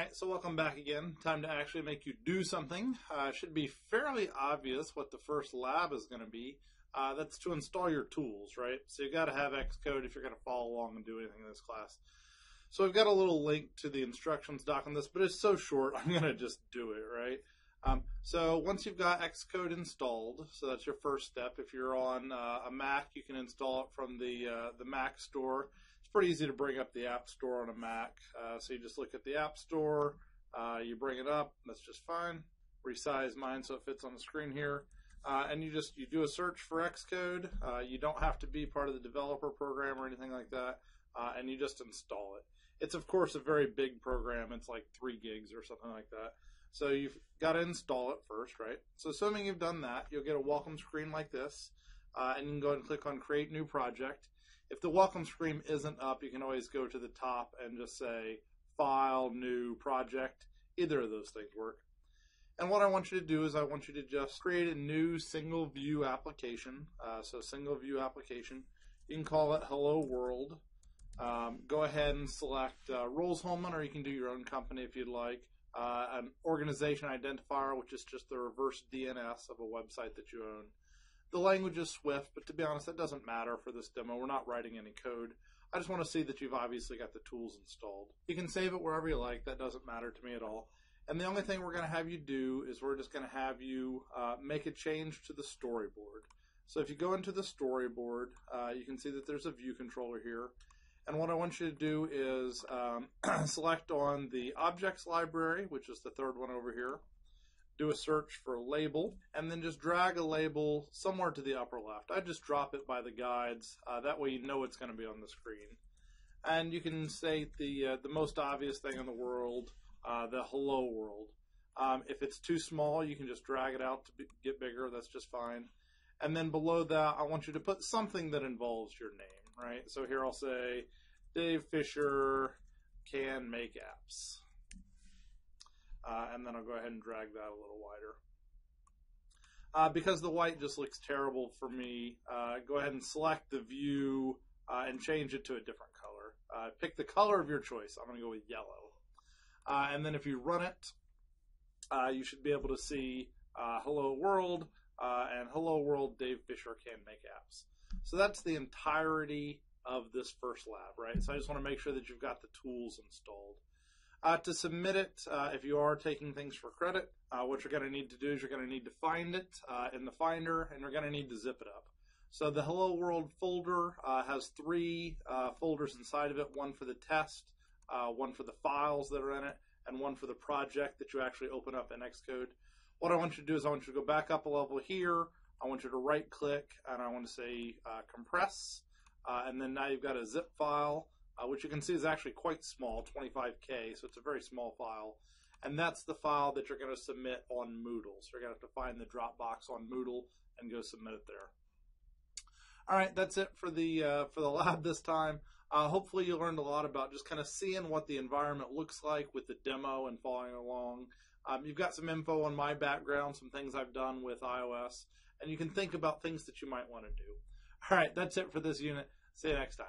Alright, so welcome back again. Time to actually make you do something. It should be fairly obvious what the first lab is going to be. That's to install your tools, right? So you've got to have Xcode if you're going to follow along and do anything in this class. So we've got a little link to the instructions doc on this, but it's so short, I'm going to just do it, right? So once you've got Xcode installed, so that's your first step. If you're on a Mac, you can install it from the Mac store. It's pretty easy to bring up the App Store on a Mac. So you just look at the App Store, you bring it up, that's just fine. Resize mine so it fits on the screen here. And you do a search for Xcode. You don't have to be part of the developer program or anything like that. And you just install it. It's, of course, a very big program. It's like 3 gigs or something like that. So you've got to install it first, right? So assuming you've done that, you'll get a welcome screen like this. And you can go ahead and click on Create New Project. If the welcome screen isn't up, you can always go to the top and just say File, New Project. Either of those things work. And what I want you to do is I want you to just create a new single view application. So single view application. You can call it Hello World. Go ahead and select Rolls Holman, or you can do your own company if you'd like. An organization identifier, which is just the reverse DNS of a website that you own. The language is Swift, but to be honest, that doesn't matter for this demo. We're not writing any code. I just want to see that you've obviously got the tools installed. You can save it wherever you like. That doesn't matter to me at all. And the only thing we're going to have you do is we're just going to have you make a change to the storyboard. So if you go into the storyboard, you can see that there's a view controller here. And what I want you to do is select on the objects library, which is the third one over here. Do a search for label, and then just drag a label somewhere to the upper left. I just drop it by the guides. That way you know it's going to be on the screen. And you can say the most obvious thing in the world, the hello world. If it's too small, you can just drag it out to get bigger. That's just fine. And then below that, I want you to put something that involves your name, right? So here I'll say, Dave Fisher can make apps. And then I'll go ahead and drag that a little wider. Because the white just looks terrible for me, go ahead and select the view and change it to a different color. Pick the color of your choice. I'm going to go with yellow. And then if you run it, you should be able to see Hello World. And Hello World, Dave Fisher can make apps. So that's the entirety of this first lab, right? So I just want to make sure that you've got the tools installed. To submit it, if you are taking things for credit, what you're going to need to do is you're going to need to find it in the Finder, and you're going to need to zip it up. So the Hello World folder has 3 folders inside of it, one for the test, one for the files that are in it, and one for the project that you actually open up in Xcode. What I want you to do is I want you to go back up a level here. I want you to right click and I want to say compress. And then now you've got a zip file, which you can see is actually quite small, 25K. So it's a very small file. And that's the file that you're going to submit on Moodle. So you're going to have to find the Dropbox on Moodle and go submit it there. All right, that's it for the lab this time. Hopefully you learned a lot about just kind of seeing what the environment looks like with the demo and following along. You've got some info on my background, some things I've done with iOS, and you can think about things that you might want to do. All right, that's it for this unit. See you next time.